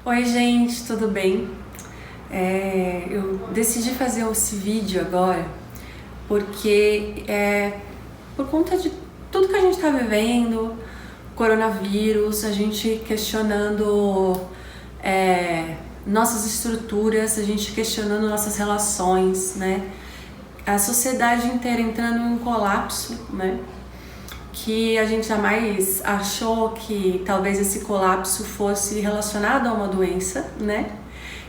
Oi gente, tudo bem? Eu decidi fazer esse vídeo agora porque por conta de tudo que a gente está vivendo, coronavírus, a gente questionando nossas estruturas, a gente questionando nossas relações, né? A sociedade inteira entrando em um colapso, né? Que a gente jamais achou que talvez esse colapso fosse relacionado a uma doença, né?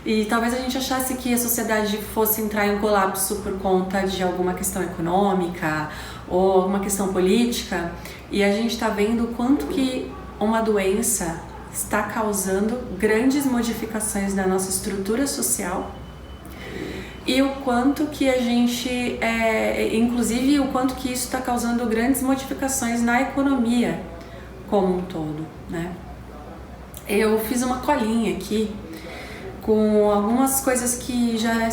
E talvez a gente achasse que a sociedade fosse entrar em um colapso por conta de alguma questão econômica ou alguma questão política, e a gente está vendo o quanto que uma doença está causando grandes modificações na nossa estrutura social e o quanto que a gente, inclusive o quanto que isso está causando grandes modificações na economia como um todo, né? Eu fiz uma colinha aqui com algumas coisas que já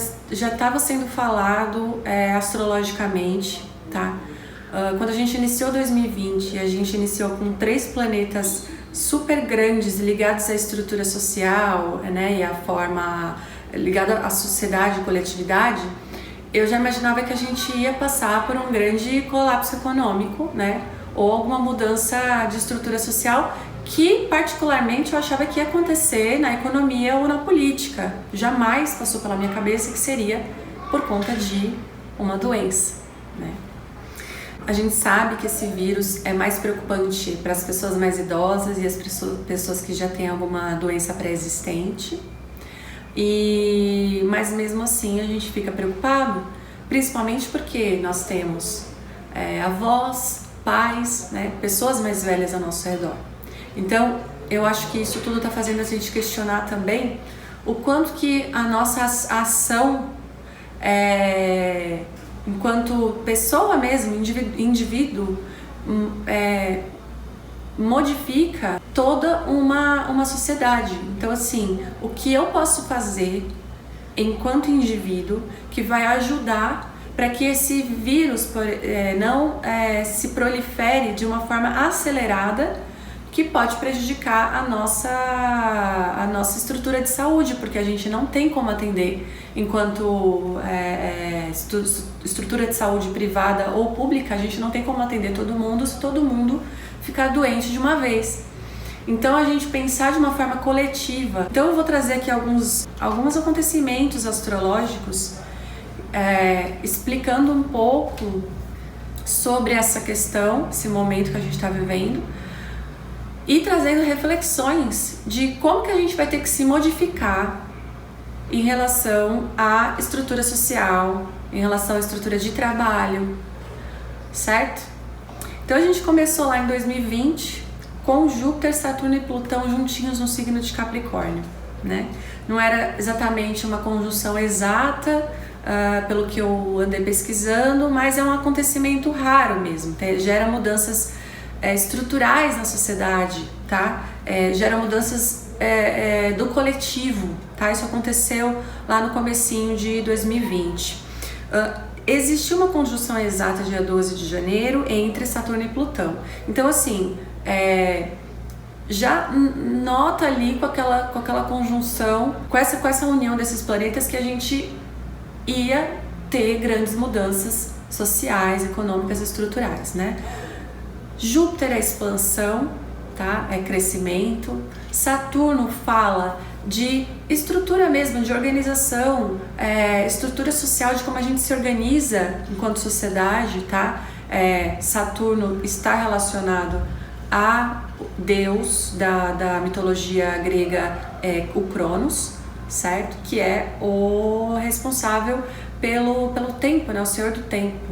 estava sendo falado astrologicamente, tá? Quando a gente iniciou 2020, a gente iniciou com 3 planetas super grandes ligados à estrutura social, né, e à forma ligada à sociedade e coletividade. Eu já imaginava que a gente ia passar por um grande colapso econômico, né, ou alguma mudança de estrutura social que particularmente eu achava que ia acontecer na economia ou na política. Jamais passou pela minha cabeça que seria por conta de uma doença, né? A gente sabe que esse vírus é mais preocupante para as pessoas mais idosas e as pessoas que já têm alguma doença pré-existente. Mas mesmo assim a gente fica preocupado, principalmente porque nós temos avós, pais, né, pessoas mais velhas ao nosso redor. Então eu acho que isso tudo está fazendo a gente questionar também o quanto que a nossa ação enquanto pessoa mesmo, indivíduo, modifica toda uma sociedade. Então assim, o que eu posso fazer enquanto indivíduo que vai ajudar para que esse vírus não se prolifere de uma forma acelerada, que pode prejudicar a nossa estrutura de saúde, porque a gente não tem como atender enquanto estrutura de saúde privada ou pública, a gente não tem como atender todo mundo se todo mundo ficar doente de uma vez. Então a gente pensar de uma forma coletiva. Então eu vou trazer aqui alguns acontecimentos astrológicos explicando um pouco sobre essa questão, esse momento que a gente está vivendo, e trazendo reflexões de como que a gente vai ter que se modificar em relação à estrutura social, em relação à estrutura de trabalho, certo? Então a gente começou lá em 2020 com Júpiter, Saturno e Plutão juntinhos no signo de Capricórnio, né? Não era exatamente uma conjunção exata, pelo que eu andei pesquisando, mas é um acontecimento raro mesmo, gera mudanças estruturais na sociedade, tá? Gera mudanças do coletivo, tá? Isso aconteceu lá no comecinho de 2020. Existiu uma conjunção exata dia 12 de janeiro entre Saturno e Plutão. Então assim, já nota ali com aquela conjunção, com essa união desses planetas, que a gente ia ter grandes mudanças sociais, econômicas e estruturais, né? Júpiter é expansão, tá? É crescimento. Saturno fala de estrutura mesmo, de organização, estrutura social, de como a gente se organiza enquanto sociedade, tá? Saturno está relacionado a Deus da mitologia grega, o Cronos, certo? Que é o responsável pelo tempo, né? O senhor do tempo,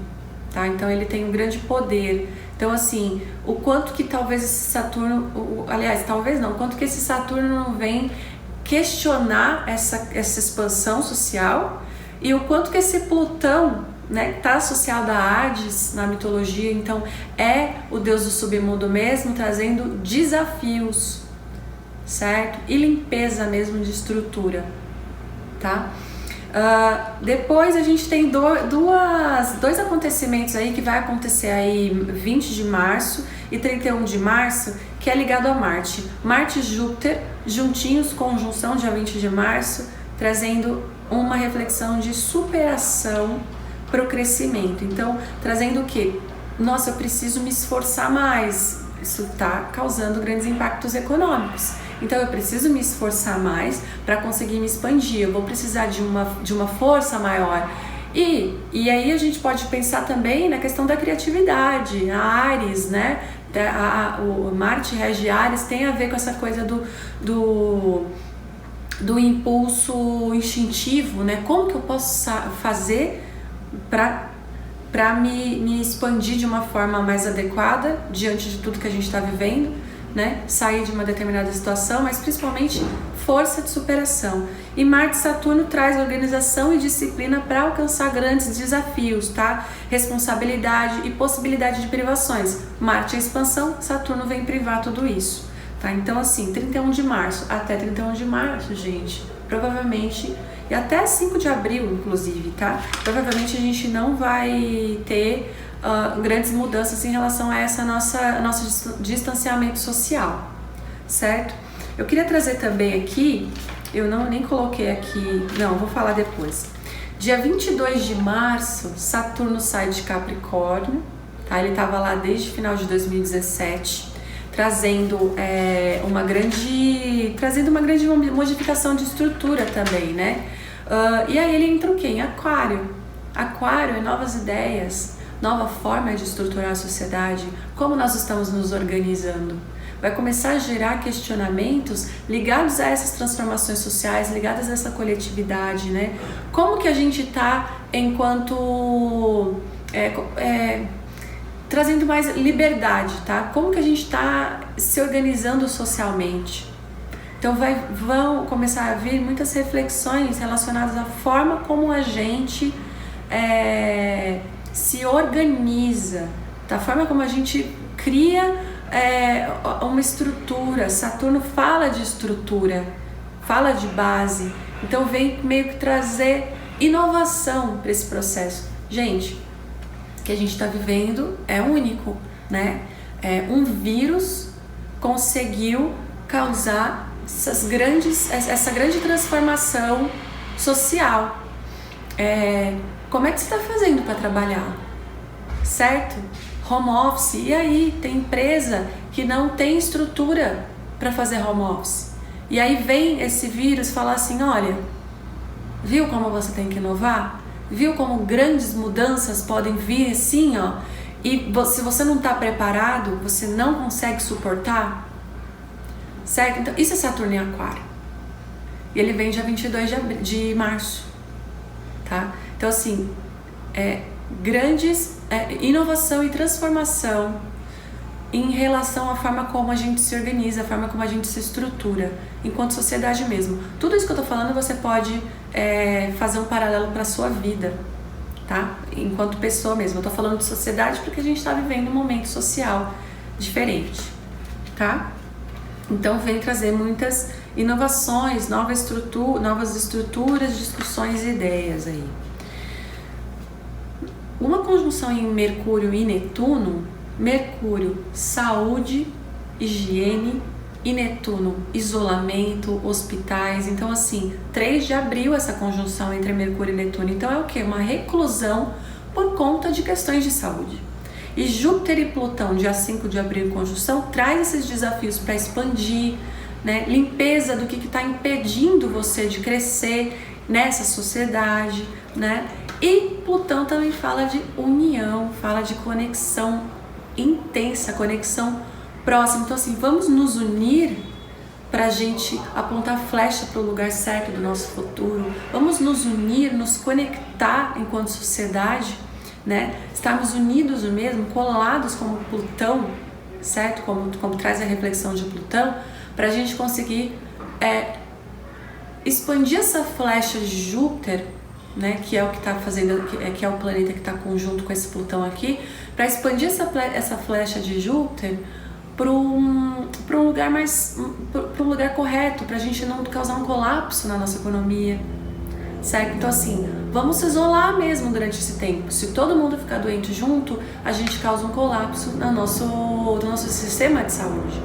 tá? Então ele tem um grande poder. Então assim, o quanto que talvez esse Saturno, o quanto que esse Saturno não vem questionar essa expansão social, e o quanto que esse Plutão, né, está associado a Hades na mitologia, então é o deus do submundo mesmo, trazendo desafios, certo? E limpeza mesmo de estrutura, tá? Depois a gente tem dois acontecimentos aí que vai acontecer aí 20 de março e 31 de março, que é ligado a Marte. Marte e Júpiter, juntinhos, conjunção, dia 20 de março, trazendo uma reflexão de superação para o crescimento. Então, trazendo o quê? Nossa, eu preciso me esforçar mais. Isso está causando grandes impactos econômicos. Então, eu preciso me esforçar mais para conseguir me expandir. Eu vou precisar de uma força maior. E aí a gente pode pensar também na questão da criatividade. A Áries, né? O Marte rege Áries, tem a ver com essa coisa do impulso instintivo, né? Como que eu posso fazer para me expandir de uma forma mais adequada diante de tudo que a gente está vivendo, né? Sair de uma determinada situação, mas principalmente força de superação. E Marte e Saturno traz organização e disciplina para alcançar grandes desafios, tá? Responsabilidade e possibilidade de privações. Marte é expansão, Saturno vem privar tudo isso, tá? Então assim, 31 de março até 31 de março, gente, provavelmente, e até 5 de abril, inclusive, tá? Provavelmente a gente não vai ter grandes mudanças em relação a nosso distanciamento social, certo? Eu queria trazer também aqui, eu nem coloquei aqui, não, vou falar depois. Dia 22 de março, Saturno sai de Capricórnio, tá? Ele estava lá desde o final de 2017, trazendo uma grande modificação de estrutura também, né? E aí ele entra o quê? Em Aquário. Aquário é novas ideias, nova forma de estruturar a sociedade, como nós estamos nos organizando. Vai começar a gerar questionamentos ligados a essas transformações sociais, ligadas a essa coletividade, né? Como que a gente está enquanto trazendo mais liberdade, tá? Como que a gente está se organizando socialmente? Então vão começar a vir muitas reflexões relacionadas à forma como a gente se organiza, da forma como a gente cria uma estrutura. Saturno fala de estrutura, fala de base, então vem meio que trazer inovação para esse processo. Gente, o que a gente está vivendo é único, né? Um vírus conseguiu causar essa grande transformação social. Como é que você está fazendo para trabalhar? Certo? Home office, e aí tem empresa que não tem estrutura para fazer home office. E aí vem esse vírus falar assim, olha, viu como você tem que inovar? Viu como grandes mudanças podem vir assim, ó? E se você não está preparado, você não consegue suportar? Certo? Então, isso é Saturno em Aquário. E ele vem dia 22 de março, tá? Então, assim, grandes inovação e transformação em relação à forma como a gente se organiza, a forma como a gente se estrutura, enquanto sociedade mesmo. Tudo isso que eu tô falando você pode fazer um paralelo para a sua vida, tá? Enquanto pessoa mesmo. Eu tô falando de sociedade porque a gente está vivendo um momento social diferente, tá? Então vem trazer muitas inovações, novas estruturas, discussões e ideias aí. Uma conjunção em Mercúrio e Netuno, Mercúrio, saúde, higiene, e Netuno, isolamento, hospitais. Então assim, 3 de abril essa conjunção entre Mercúrio e Netuno. Então é o quê? Uma reclusão por conta de questões de saúde. E Júpiter e Plutão, dia 5 de abril em conjunção, traz esses desafios para expandir, né? Limpeza do que está impedindo você de crescer nessa sociedade, né? E Plutão também fala de união, fala de conexão intensa, conexão próxima. Então assim, vamos nos unir para a gente apontar a flecha para o lugar certo do nosso futuro. Vamos nos unir, nos conectar enquanto sociedade, né? Estarmos unidos mesmo, colados como Plutão, certo? Como traz a reflexão de Plutão, para a gente conseguir expandir essa flecha de Júpiter, né, que é o que está fazendo, que é o planeta que está conjunto com esse Plutão aqui, para expandir essa flecha de Júpiter para um lugar para um lugar correto, para a gente não causar um colapso na nossa economia, certo? Então assim, vamos se isolar mesmo durante esse tempo. Se todo mundo ficar doente junto, a gente causa um colapso no nosso sistema de saúde.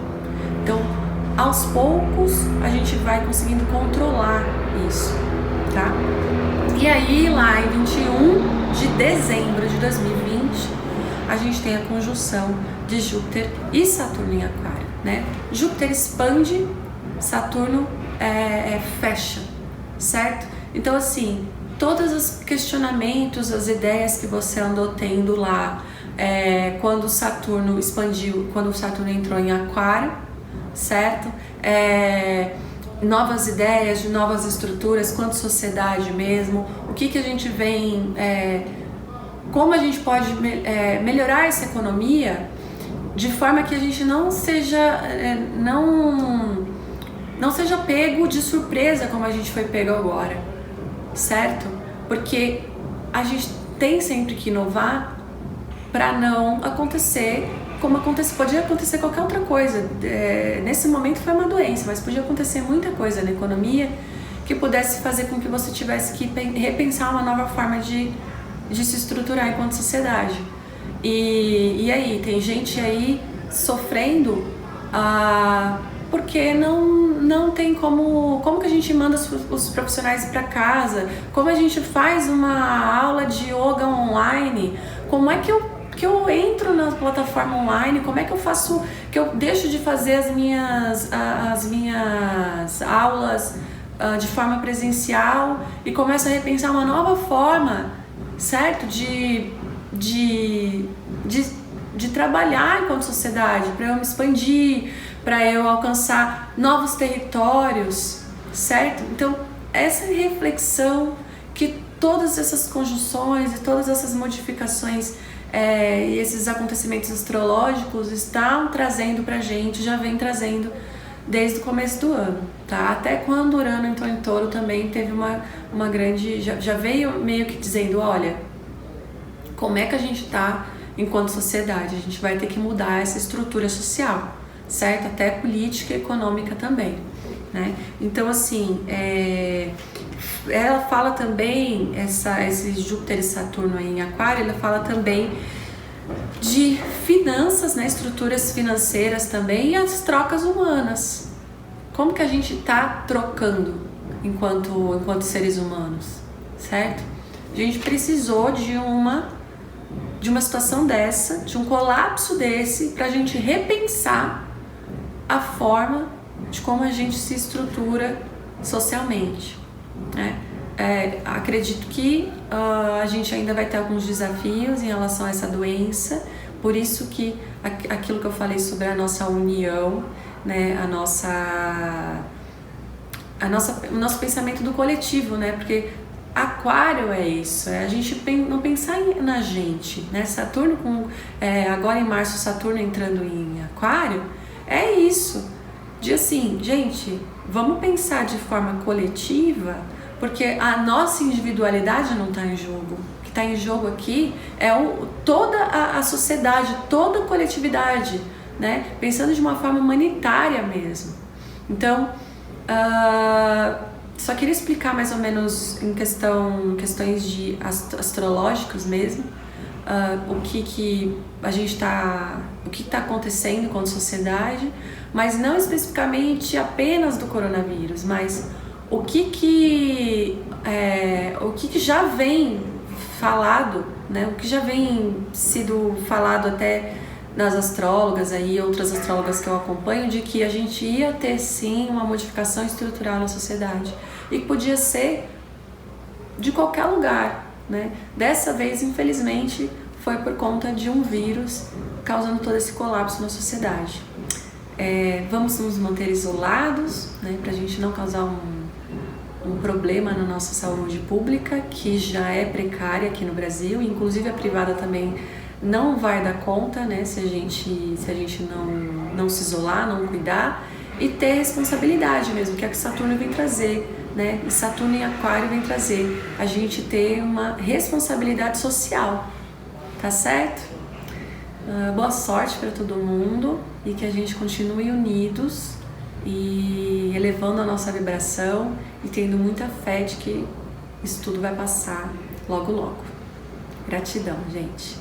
Então, aos poucos, a gente vai conseguindo controlar isso, tá? E aí, lá em 21 de dezembro de 2020, a gente tem a conjunção de Júpiter e Saturno em Aquário, né? Júpiter expande, Saturno fecha, certo? Então, assim, todos os questionamentos, as ideias que você andou tendo lá, quando o Saturno expandiu, quando o Saturno entrou em Aquário, certo? Novas ideias, de novas estruturas, quanto sociedade mesmo, o que a gente vem, como a gente pode melhorar essa economia de forma que a gente não seja pego de surpresa como a gente foi pego agora, certo? Porque a gente tem sempre que inovar para não acontecer como podia acontecer qualquer outra coisa. Nesse momento foi uma doença, mas podia acontecer muita coisa na economia que pudesse fazer com que você tivesse que repensar uma nova forma de se estruturar enquanto sociedade. E aí, tem gente aí sofrendo porque não tem como que a gente manda os profissionais para casa, como a gente faz uma aula de yoga online, como é que eu entro na plataforma online, como é que eu faço, que eu deixo de fazer as minhas aulas de forma presencial e começo a repensar uma nova forma, certo? De trabalhar enquanto sociedade, para eu me expandir, para eu alcançar novos territórios, certo? Então, essa reflexão que todas essas conjunções e todas essas modificações e esses acontecimentos astrológicos estão trazendo pra gente, já vem trazendo desde o começo do ano, tá? Até quando Urano entrou em Touro também teve uma grande... Já veio meio que dizendo, olha, como é que a gente tá enquanto sociedade? A gente vai ter que mudar essa estrutura social, certo? Até política e econômica também, né? Então, assim, ela fala também, esse Júpiter e Saturno aí em Aquário, ela fala também de finanças, né, estruturas financeiras também e as trocas humanas. Como que a gente está trocando enquanto seres humanos, certo? A gente precisou de uma situação dessa, de um colapso desse, para a gente repensar a forma de como a gente se estrutura socialmente, né? Acredito que a gente ainda vai ter alguns desafios em relação a essa doença, por isso que aquilo que eu falei sobre a nossa união, né, o nosso pensamento do coletivo, né, porque Aquário é isso, a gente não pensar na gente, né, Saturno agora em março Saturno entrando em Aquário, é isso, de assim, gente, vamos pensar de forma coletiva, porque a nossa individualidade não está em jogo. O que está em jogo aqui é toda a sociedade, toda a coletividade, né? Pensando de uma forma humanitária mesmo. Então, só queria explicar mais ou menos em questões de astrológicas mesmo, o que a gente o que está acontecendo com a sociedade, mas não especificamente apenas do coronavírus, mas o que já vem falado, né? O que já vem sido falado até nas astrólogas aí, outras astrólogas que eu acompanho, de que a gente ia ter sim uma modificação estrutural na sociedade e que podia ser de qualquer lugar, né? Dessa vez, infelizmente, foi por conta de um vírus causando todo esse colapso na sociedade. Vamos nos manter isolados, né? Para a gente não causar um problema na nossa saúde pública, que já é precária aqui no Brasil, inclusive a privada também não vai dar conta, né, se a gente não se isolar, não cuidar, e ter responsabilidade mesmo, que é o que Saturno vem trazer, né, e Saturno em Aquário vem trazer, a gente ter uma responsabilidade social, tá certo? Boa sorte para todo mundo e que a gente continue unidos e elevando a nossa vibração e tendo muita fé de que isso tudo vai passar logo logo. Gratidão, gente.